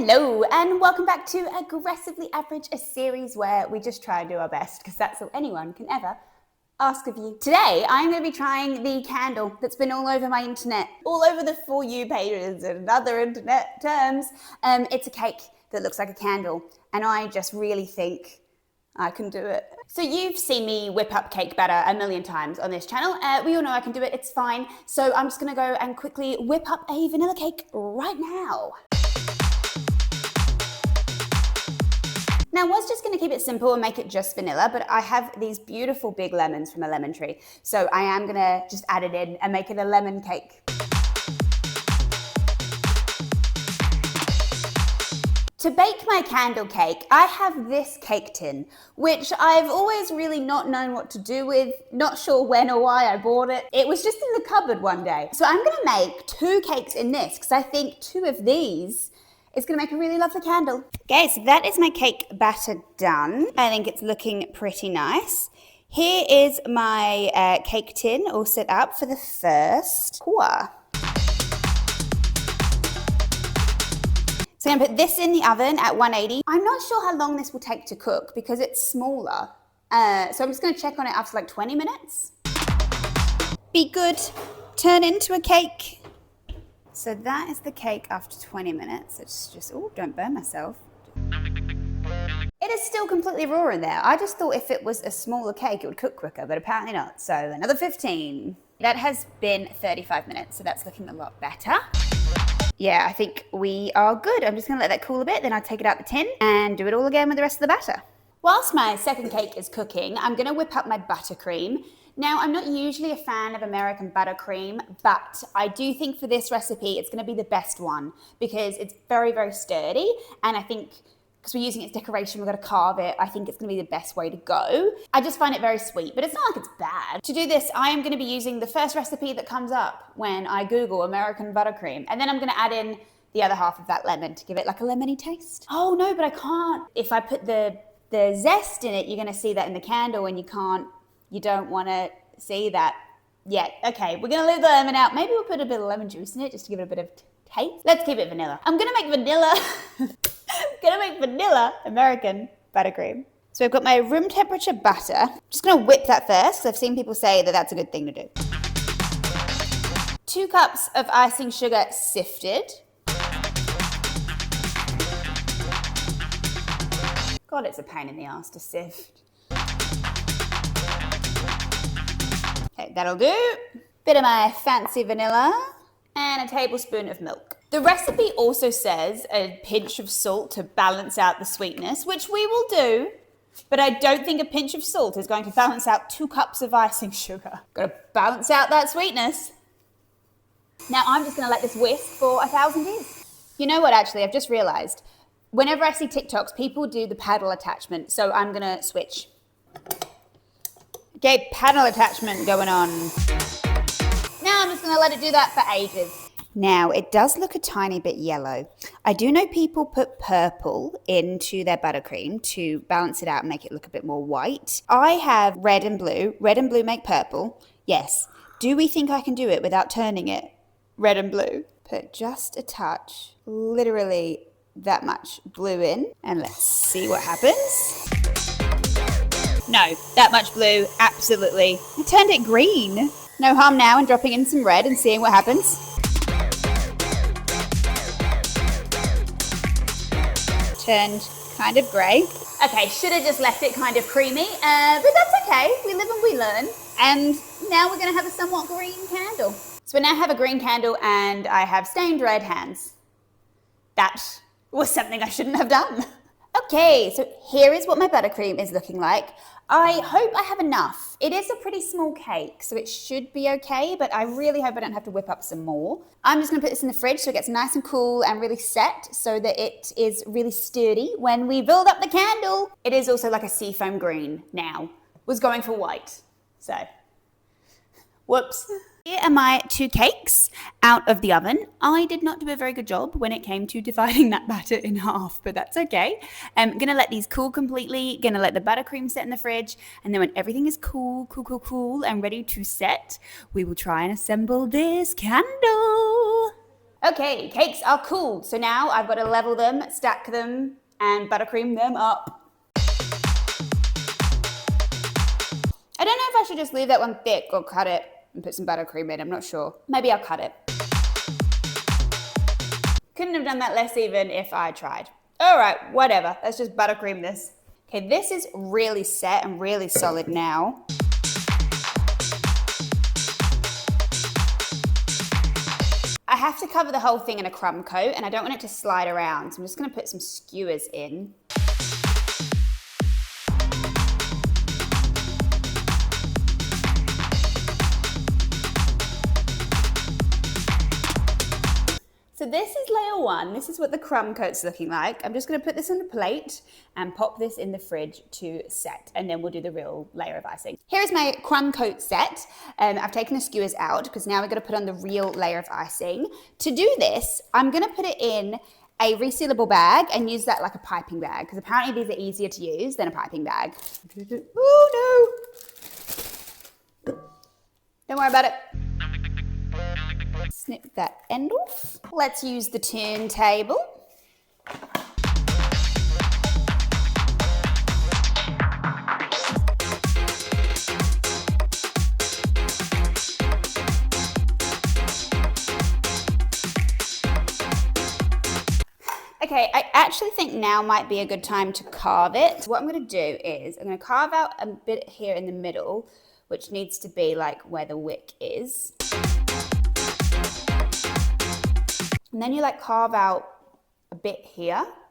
Hello and welcome back to Aggressively Average, a series where we just try and do our best because that's all anyone can ever ask of you. Today I'm going to be trying the candle that's been all over my internet, all over the For You pages and other internet terms. It's a cake that looks like a candle and I just really think I can do it. So you've seen me whip up cake batter a million times on this channel. We all know I can do it, it's fine. So I'm just going to go and quickly whip up a vanilla cake right now. Now, I was just going to keep it simple and make it just vanilla, but I have these beautiful big lemons from a lemon tree. So I am going to just add it in and make it a lemon cake. To bake my candle cake, I have this cake tin, which I've always really not known what to do with, not sure when or why I bought it. It was just in the cupboard one day. So I'm going to make 2 cakes in this because I think 2 of these is going to make a really lovely candle. Okay, so that is my cake batter done. I think it's looking pretty nice. Here is my cake tin all set up for the first pour. So I'm going to put this in the oven at 180. I'm not sure how long this will take to cook because it's smaller. So I'm just going to check on it after like 20 minutes. Be good. Turn into a cake. So that is the cake after 20 minutes. It's just, oh, don't burn myself. It is still completely raw in there. I just thought if it was a smaller cake, it would cook quicker, but apparently not. So another 15. That has been 35 minutes, so that's looking a lot better. Yeah, I think we are good. I'm just gonna let that cool a bit, then I'll take it out the tin and do it all again with the rest of the batter. Whilst my second cake is cooking, I'm gonna whip up my buttercream. Now, I'm not usually a fan of American buttercream, but I do think for this recipe, it's gonna be the best one because it's very, very sturdy. And I think because we're using its decoration, we're gonna carve it. I think it's gonna be the best way to go. I just find it very sweet, but it's not like it's bad. To do this, I am gonna be using the first recipe that comes up when I Google American buttercream. And then I'm gonna add in the other half of that lemon to give it like a lemony taste. Oh no, but I can't. If I put the zest in it, you're gonna see that in the candle and you don't want to see that yet. Okay, we're going to leave the lemon out. Maybe we'll put a bit of lemon juice in it just to give it a bit of taste. Let's keep it vanilla. I'm going to make vanilla American buttercream. So I've got my room temperature butter. I'm just going to whip that first because I've seen people say that that's a good thing to do. 2 cups of icing sugar sifted. God, it's a pain in the ass to sift. Okay, that'll do. Bit of my fancy vanilla and a tablespoon of milk. The recipe also says a pinch of salt to balance out the sweetness, which we will do, but I don't think a pinch of salt is going to balance out 2 cups of icing sugar. Gotta balance out that sweetness. Now I'm just gonna let this whisk for 1,000 years. You know what, actually, I've just realized, whenever I see TikToks, people do the paddle attachment, so I'm gonna switch. Okay, paddle attachment going on. Now I'm just going to let it do that for ages. Now, it does look a tiny bit yellow. I do know people put purple into their buttercream to balance it out and make it look a bit more white. I have red and blue. Red and blue make purple. Yes. Do we think I can do it without turning it red and blue? Put just a touch, literally that much blue in, and let's see what happens. No, that much blue, absolutely. I turned it green. No harm now in dropping in some red and seeing what happens. Turned kind of grey. Okay, should have just left it kind of creamy, but that's okay. We live and we learn. And now we're gonna have a somewhat green candle. So we now have a green candle and I have stained red hands. That was something I shouldn't have done. Okay, so here is what my buttercream is looking like. I hope I have enough. It is a pretty small cake, so it should be okay, but I really hope I don't have to whip up some more. I'm just gonna put this in the fridge so it gets nice and cool and really set so that it is really sturdy when we build up the candle. It is also like a seafoam green now. Was going for white, so whoops. Here are my 2 cakes out of the oven. I did not do a very good job when it came to dividing that batter in half, but that's okay. I'm gonna let these cool completely, gonna let the buttercream set in the fridge, and then when everything is cool and ready to set, we will try and assemble this candle. Okay, cakes are cooled. So now I've got to level them, stack them, and buttercream them up. I don't know if I should just leave that one thick or cut it and put some buttercream in. I'm not sure. Maybe I'll cut it. Couldn't have done that less even if I tried. All right, whatever. Let's just buttercream this. Okay, this is really set and really solid now. I have to cover the whole thing in a crumb coat and I don't want it to slide around. So I'm just gonna put some skewers in. So this is layer one. This is what the crumb coat's looking like. I'm just gonna put this on a plate and pop this in the fridge to set, and then we'll do the real layer of icing. Here's my crumb coat set. I've taken the skewers out because now we're gonna put on the real layer of icing. To do this, I'm gonna put it in a resealable bag and use that like a piping bag because apparently these are easier to use than a piping bag. Oh no! Don't worry about it. Snip that end off. Let's use the turntable. Okay, I actually think now might be a good time to carve it. So what I'm going to do is I'm going to carve out a bit here in the middle, which needs to be like where the wick is. And then you like carve out a bit here to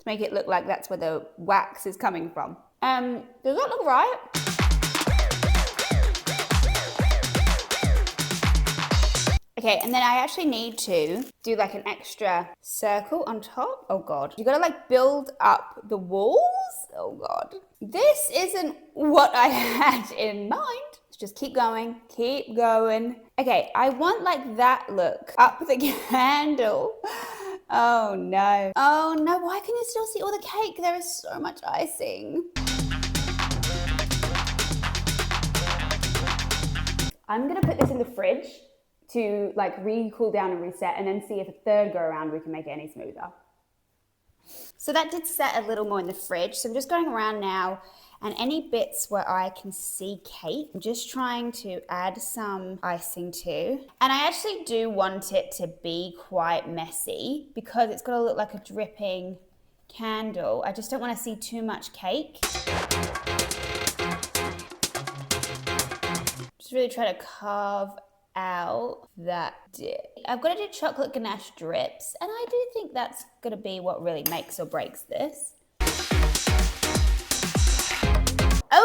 make it look like that's where the wax is coming from. Does that look right? Okay, and then I actually need to do like an extra circle on top. Oh God, you gotta like build up the walls. Oh God. This isn't what I had in mind. Just keep going, keep going. Okay, I want like that look up the candle. Oh no. Oh no, why can you still see all the cake? There is so much icing. I'm gonna put this in the fridge to like cool down and reset, and then see if a third go around we can make it any smoother. So that did set a little more in the fridge. So I'm just going around now, and any bits where I can see cake, I'm just trying to add some icing to. And I actually do want it to be quite messy because it's got to look like a dripping candle. I just don't want to see too much cake. Just really try to carve out that dip. I've got to do chocolate ganache drips, and I do think that's going to be what really makes or breaks this.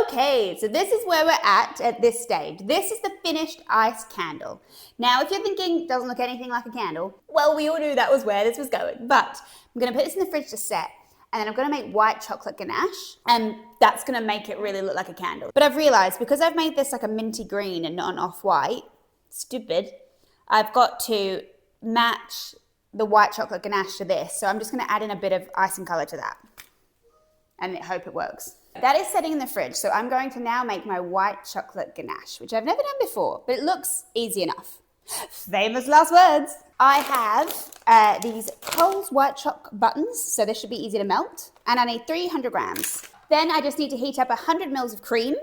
Okay, so this is where we're at this stage. This is the finished ice candle. Now, if you're thinking it doesn't look anything like a candle, well, we all knew that was where this was going, but I'm going to put this in the fridge to set, and then I'm going to make white chocolate ganache, and that's going to make it really look like a candle. But I've realized because I've made this like a minty green and not an off-white, stupid, I've got to match the white chocolate ganache to this. So I'm just going to add in a bit of icing color to that and hope it works. That is setting in the fridge. So I'm going to now make my white chocolate ganache, which I've never done before, but it looks easy enough. Famous last words. I have these Coles white choc buttons, so this should be easy to melt. And I need 300 grams. Then I just need to heat up 100 mils of cream.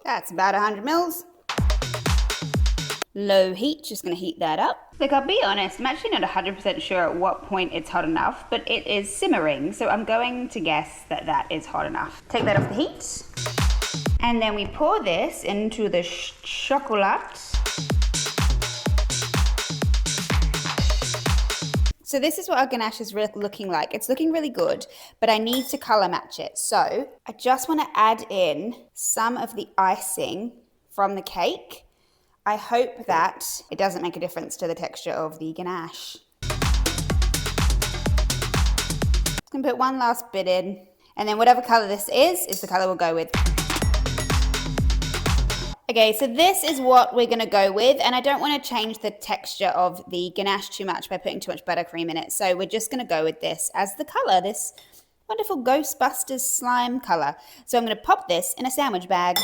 That's about 100 mils. Low heat, just gonna heat that up. Look, I'll be honest, I'm actually not 100% sure at what point it's hot enough, but it is simmering, so I'm going to guess that that is hot enough. Take that off the heat. And then we pour this into the chocolate. So this is what our ganache is looking like. It's looking really good, but I need to color match it. So I just want to add in some of the icing from the cake. I hope that it doesn't make a difference to the texture of the ganache. I'm gonna put one last bit in, and then whatever color this is the color we'll go with. Okay, so this is what we're gonna go with, and I don't wanna change the texture of the ganache too much by putting too much buttercream in it, so we're just gonna go with this as the color, this wonderful Ghostbusters slime color. So I'm gonna pop this in a sandwich bag.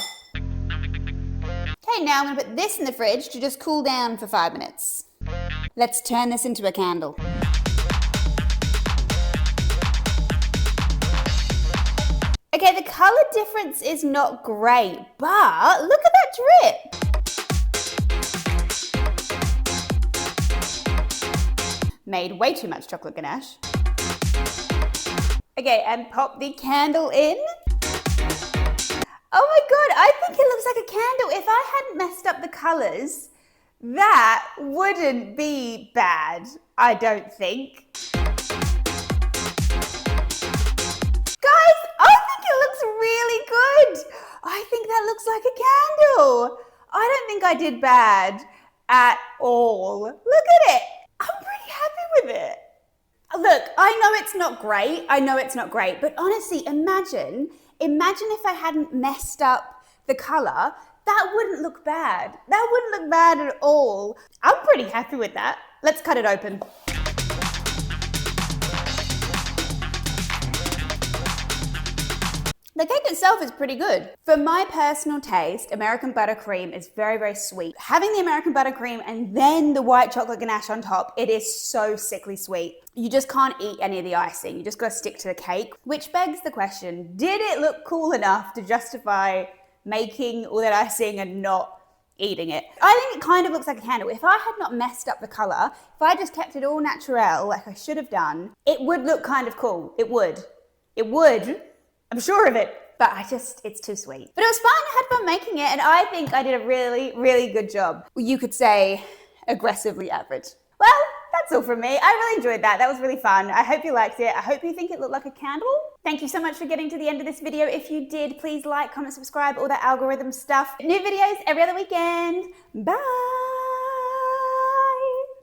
Okay, now I'm gonna put this in the fridge to just cool down for 5 minutes. Let's turn this into a candle. Okay, the color difference is not great, but look at that drip. Made way too much chocolate ganache. Okay, and pop the candle in. Oh my God, I think it looks like a candle. If I hadn't messed up the colors, that wouldn't be bad, I don't think. Guys, I think it looks really good. I think that looks like a candle. I don't think I did bad at all. Look at it. I'm pretty happy with it. Look, I know it's not great. But honestly, imagine if I hadn't messed up the color. That wouldn't look bad. That wouldn't look bad at all. I'm pretty happy with that. Let's cut it open. The cake itself is pretty good. For my personal taste, American buttercream is very, very sweet. Having the American buttercream and then the white chocolate ganache on top, it is so sickly sweet. You just can't eat any of the icing. You just gotta stick to the cake, which begs the question, did it look cool enough to justify making all that icing and not eating it? I think it kind of looks like a candle. If I had not messed up the color, if I just kept it all natural like I should have done, it would look kind of cool. It would. I'm sure of it, but it's too sweet. But it was fun, I had fun making it, and I think I did a really, really good job. You could say aggressively average. Well, that's all from me. I really enjoyed that. That was really fun. I hope you liked it. I hope you think it looked like a candle. Thank you so much for getting to the end of this video. If you did, please like, comment, subscribe, all that algorithm stuff. New videos every other weekend. Bye.